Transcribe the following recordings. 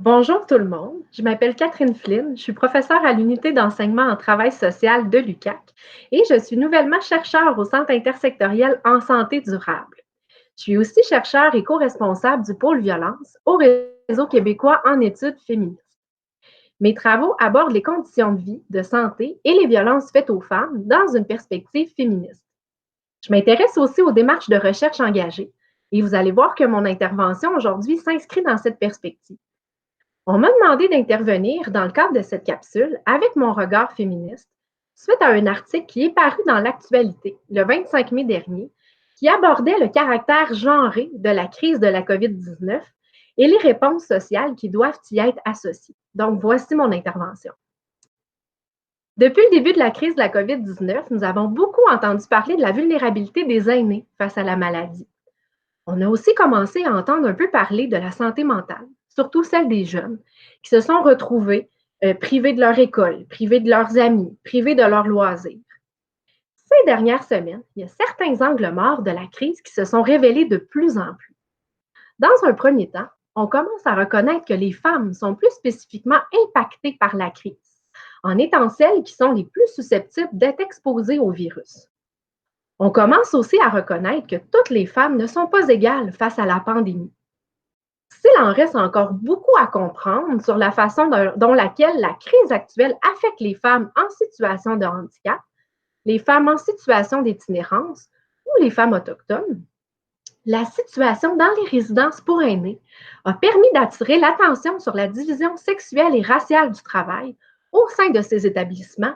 Bonjour tout le monde, je m'appelle Catherine Flynn, je suis professeure à l'unité d'enseignement en travail social de l'UQAC et je suis nouvellement chercheure au Centre intersectoriel en santé durable. Je suis aussi chercheure et co-responsable du pôle violence au Réseau québécois en études féministes. Mes travaux abordent les conditions de vie, de santé et les violences faites aux femmes dans une perspective féministe. Je m'intéresse aussi aux démarches de recherche engagées et vous allez voir que mon intervention aujourd'hui s'inscrit dans cette perspective. On m'a demandé d'intervenir dans le cadre de cette capsule avec mon regard féministe suite à un article qui est paru dans l'actualité le 25 mai dernier qui abordait le caractère genré de la crise de la COVID-19 et les réponses sociales qui doivent y être associées. Donc, voici mon intervention. Depuis le début de la crise de la COVID-19, nous avons beaucoup entendu parler de la vulnérabilité des aînés face à la maladie. On a aussi commencé à entendre un peu parler de la santé mentale, surtout celle des jeunes, qui se sont retrouvés privés de leur école, privés de leurs amis, privés de leurs loisirs. Ces dernières semaines, il y a certains angles morts de la crise qui se sont révélés de plus en plus. Dans un premier temps, on commence à reconnaître que les femmes sont plus spécifiquement impactées par la crise, en étant celles qui sont les plus susceptibles d'être exposées au virus. On commence aussi à reconnaître que toutes les femmes ne sont pas égales face à la pandémie. S'il en reste encore beaucoup à comprendre sur la façon dont laquelle la crise actuelle affecte les femmes en situation de handicap, les femmes en situation d'itinérance ou les femmes autochtones, la situation dans les résidences pour aînés a permis d'attirer l'attention sur la division sexuelle et raciale du travail au sein de ces établissements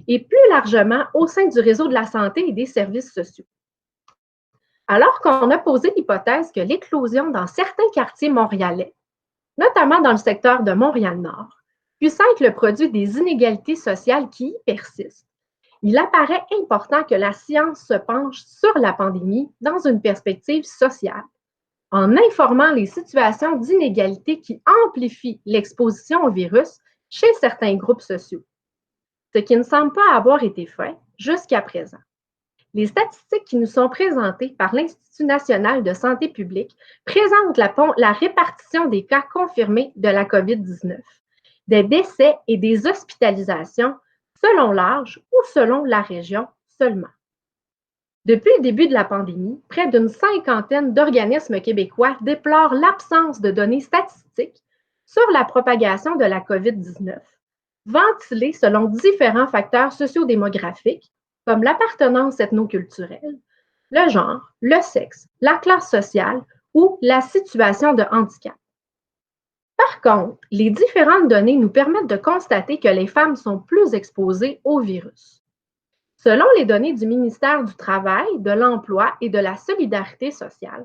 et plus largement au sein du réseau de la santé et des services sociaux. Alors qu'on a posé l'hypothèse que l'éclosion dans certains quartiers montréalais, notamment dans le secteur de Montréal-Nord, puisse être le produit des inégalités sociales qui y persistent, il apparaît important que la science se penche sur la pandémie dans une perspective sociale, en informant les situations d'inégalité qui amplifient l'exposition au virus chez certains groupes sociaux, ce qui ne semble pas avoir été fait jusqu'à présent. Les statistiques qui nous sont présentées par l'Institut national de santé publique présentent la répartition des cas confirmés de la COVID-19, des décès et des hospitalisations selon l'âge ou selon la région seulement. Depuis le début de la pandémie, près d'une cinquantaine d'organismes québécois déplorent l'absence de données statistiques sur la propagation de la COVID-19, ventilées selon différents facteurs sociodémographiques comme l'appartenance ethnoculturelle, le genre, le sexe, la classe sociale ou la situation de handicap. Par contre, les différentes données nous permettent de constater que les femmes sont plus exposées au virus. Selon les données du ministère du Travail, de l'Emploi et de la Solidarité sociale,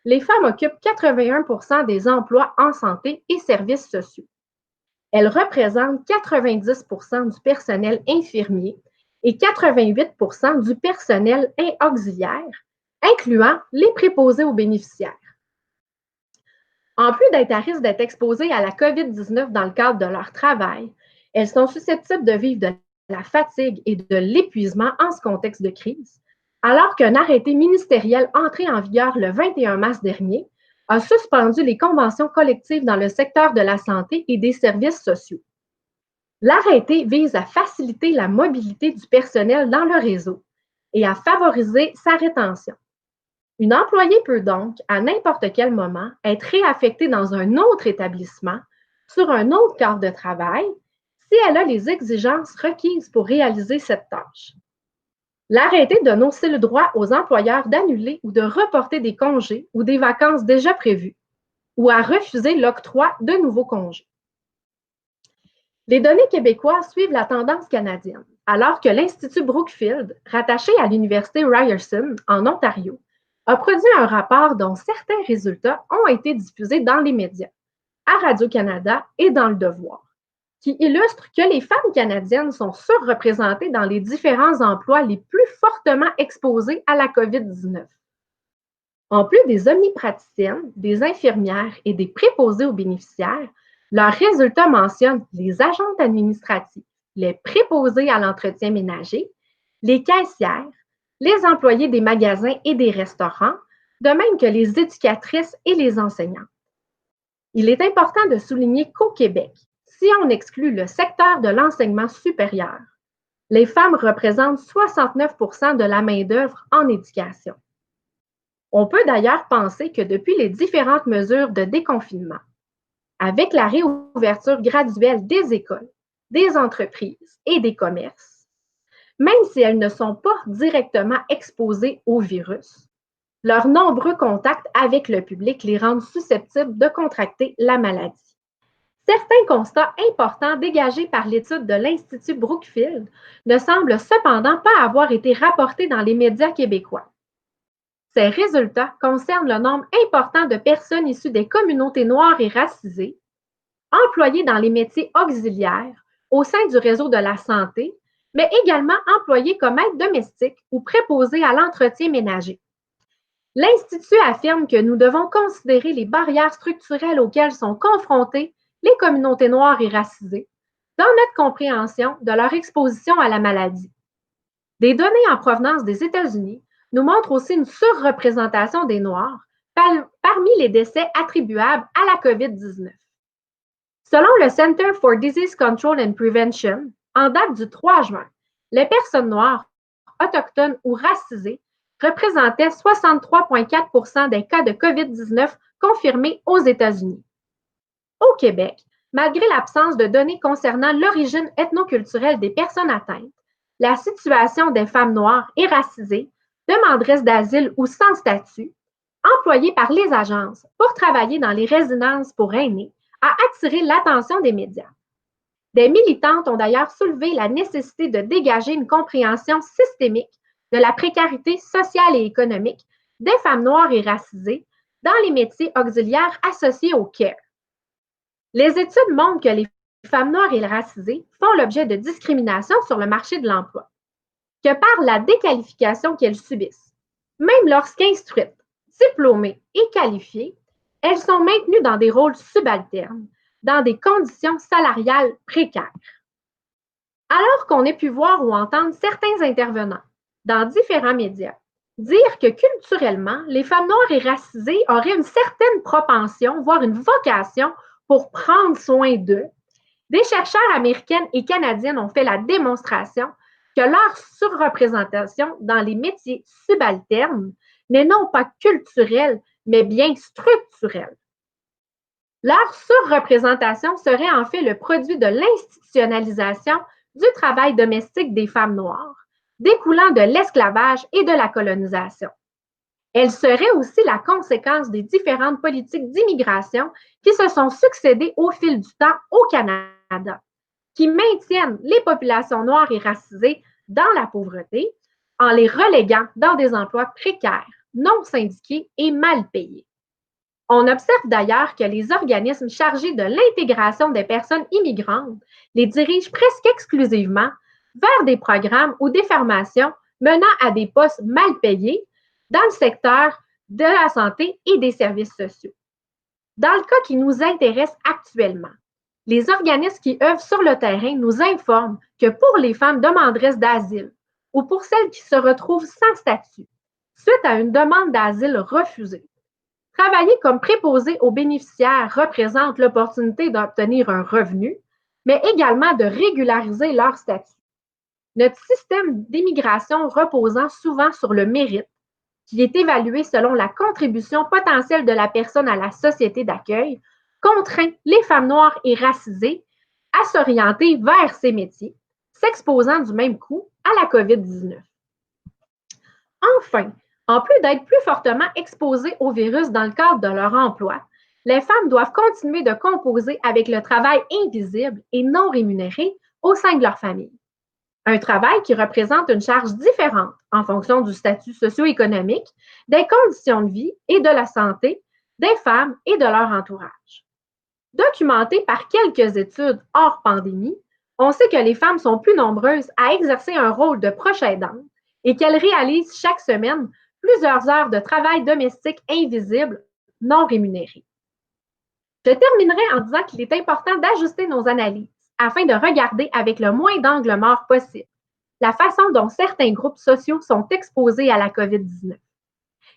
les femmes occupent 81% des emplois en santé et services sociaux. Elles représentent 90% du personnel infirmier et 88% du personnel auxiliaire, incluant les préposés aux bénéficiaires. En plus d'être à risque d'être exposées à la COVID-19 dans le cadre de leur travail, elles sont susceptibles de vivre de la fatigue et de l'épuisement en ce contexte de crise, alors qu'un arrêté ministériel entré en vigueur le 21 mars dernier a suspendu les conventions collectives dans le secteur de la santé et des services sociaux. L'arrêté vise à faciliter la mobilité du personnel dans le réseau et à favoriser sa rétention. Une employée peut donc, à n'importe quel moment, être réaffectée dans un autre établissement, sur un autre cadre de travail, si elle a les exigences requises pour réaliser cette tâche. L'arrêté donne aussi le droit aux employeurs d'annuler ou de reporter des congés ou des vacances déjà prévues, ou à refuser l'octroi de nouveaux congés. Les données québécoises suivent la tendance canadienne, alors que l'Institut Brookfield, rattaché à l'Université Ryerson en Ontario, a produit un rapport dont certains résultats ont été diffusés dans les médias, à Radio-Canada et dans Le Devoir, qui illustrent que les femmes canadiennes sont surreprésentées dans les différents emplois les plus fortement exposés à la COVID-19. En plus des omnipraticiennes, des infirmières et des préposés aux bénéficiaires, leurs résultats mentionnent les agentes administratives, les préposés à l'entretien ménager, les caissières, les employés des magasins et des restaurants, de même que les éducatrices et les enseignantes. Il est important de souligner qu'au Québec, si on exclut le secteur de l'enseignement supérieur, les femmes représentent 69 de la main-d'œuvre en éducation. On peut d'ailleurs penser que depuis les différentes mesures de déconfinement, avec la réouverture graduelle des écoles, des entreprises et des commerces, même si elles ne sont pas directement exposées au virus, leurs nombreux contacts avec le public les rendent susceptibles de contracter la maladie. Certains constats importants dégagés par l'étude de l'Institut Brookfield ne semblent cependant pas avoir été rapportés dans les médias québécois. Ces résultats concernent le nombre important de personnes issues des communautés noires et racisées, employées dans les métiers auxiliaires au sein du réseau de la santé, mais également employées comme aides domestiques ou préposées à l'entretien ménager. L'Institut affirme que nous devons considérer les barrières structurelles auxquelles sont confrontées les communautés noires et racisées dans notre compréhension de leur exposition à la maladie. Des données en provenance des États-Unis nous montrent aussi une surreprésentation des Noirs parmi les décès attribuables à la COVID-19. Selon le Center for Disease Control and Prevention, en date du 3 juin, les personnes noires, autochtones ou racisées représentaient 63,4 des cas de COVID-19 confirmés aux États-Unis. Au Québec, malgré l'absence de données concernant l'origine ethnoculturelle des personnes atteintes, la situation des femmes noires et racisées, demanderesses d'asile ou sans statut, employées par les agences pour travailler dans les résidences pour aînés, a attiré l'attention des médias. Des militantes ont d'ailleurs soulevé la nécessité de dégager une compréhension systémique de la précarité sociale et économique des femmes noires et racisées dans les métiers auxiliaires associés au care. Les études montrent que les femmes noires et racisées font l'objet de discrimination sur le marché de l'emploi, que par la déqualification qu'elles subissent. Même lorsqu'instruites, diplômées et qualifiées, elles sont maintenues dans des rôles subalternes, dans des conditions salariales précaires. Alors qu'on ait pu voir ou entendre certains intervenants dans différents médias dire que culturellement, les femmes noires et racisées auraient une certaine propension, voire une vocation pour prendre soin d'eux, des chercheurs américaines et canadiennes ont fait la démonstration que leur surreprésentation dans les métiers subalternes n'est non pas culturelle, mais bien structurelle. Leur surreprésentation serait en fait le produit de l'institutionnalisation du travail domestique des femmes noires, découlant de l'esclavage et de la colonisation. Elle serait aussi la conséquence des différentes politiques d'immigration qui se sont succédées au fil du temps au Canada, qui maintiennent les populations noires et racisées dans la pauvreté en les reléguant dans des emplois précaires, non syndiqués et mal payés. On observe d'ailleurs que les organismes chargés de l'intégration des personnes immigrantes les dirigent presque exclusivement vers des programmes ou des formations menant à des postes mal payés dans le secteur de la santé et des services sociaux. Dans le cas qui nous intéresse actuellement, les organismes qui œuvrent sur le terrain nous informent que pour les femmes demanderesses d'asile ou pour celles qui se retrouvent sans statut, suite à une demande d'asile refusée, travailler comme préposé aux bénéficiaires représente l'opportunité d'obtenir un revenu, mais également de régulariser leur statut. Notre système d'immigration reposant souvent sur le mérite, qui est évalué selon la contribution potentielle de la personne à la société d'accueil, contraint les femmes noires et racisées à s'orienter vers ces métiers, s'exposant du même coup à la COVID-19. Enfin, en plus d'être plus fortement exposées au virus dans le cadre de leur emploi, les femmes doivent continuer de composer avec le travail invisible et non rémunéré au sein de leur famille. Un travail qui représente une charge différente en fonction du statut socio-économique, des conditions de vie et de la santé des femmes et de leur entourage. Documenté par quelques études hors pandémie, on sait que les femmes sont plus nombreuses à exercer un rôle de proche aidante et qu'elles réalisent chaque semaine plusieurs heures de travail domestique invisible non rémunéré. Je terminerai en disant qu'il est important d'ajuster nos analyses afin de regarder avec le moins d'angles morts possible la façon dont certains groupes sociaux sont exposés à la COVID-19.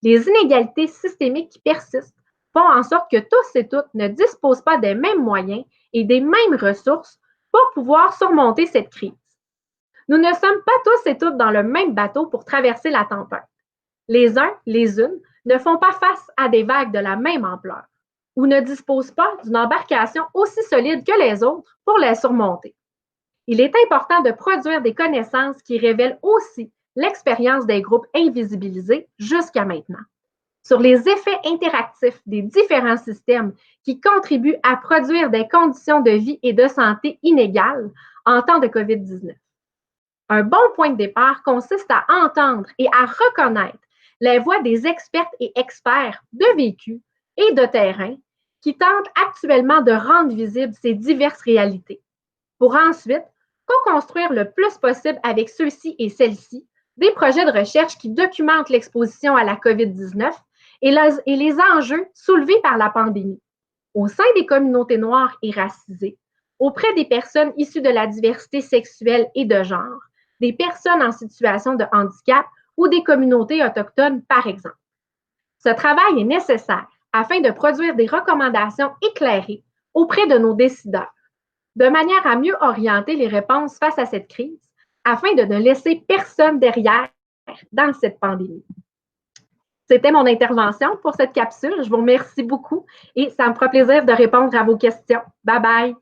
Les inégalités systémiques qui persistent font en en sorte que tous et toutes ne disposent pas des mêmes moyens et des mêmes ressources pour pouvoir surmonter cette crise. Nous ne sommes pas tous et toutes dans le même bateau pour traverser la tempête. Les uns, les unes, ne font pas face à des vagues de la même ampleur ou ne disposent pas d'une embarcation aussi solide que les autres pour les surmonter. Il est important de produire des connaissances qui révèlent aussi l'expérience des groupes invisibilisés jusqu'à maintenant, sur les effets interactifs des différents systèmes qui contribuent à produire des conditions de vie et de santé inégales en temps de COVID-19. Un bon point de départ consiste à entendre et à reconnaître les voix des expertes et experts de vécu et de terrain qui tentent actuellement de rendre visibles ces diverses réalités, pour ensuite co-construire le plus possible avec ceux-ci et celles-ci des projets de recherche qui documentent l'exposition à la COVID-19 et les enjeux soulevés par la pandémie au sein des communautés noires et racisées, auprès des personnes issues de la diversité sexuelle et de genre, des personnes en situation de handicap ou des communautés autochtones, par exemple. Ce travail est nécessaire afin de produire des recommandations éclairées auprès de nos décideurs, de manière à mieux orienter les réponses face à cette crise, afin de ne laisser personne derrière dans cette pandémie. C'était mon intervention pour cette capsule. Je vous remercie beaucoup et ça me fera plaisir de répondre à vos questions. Bye bye!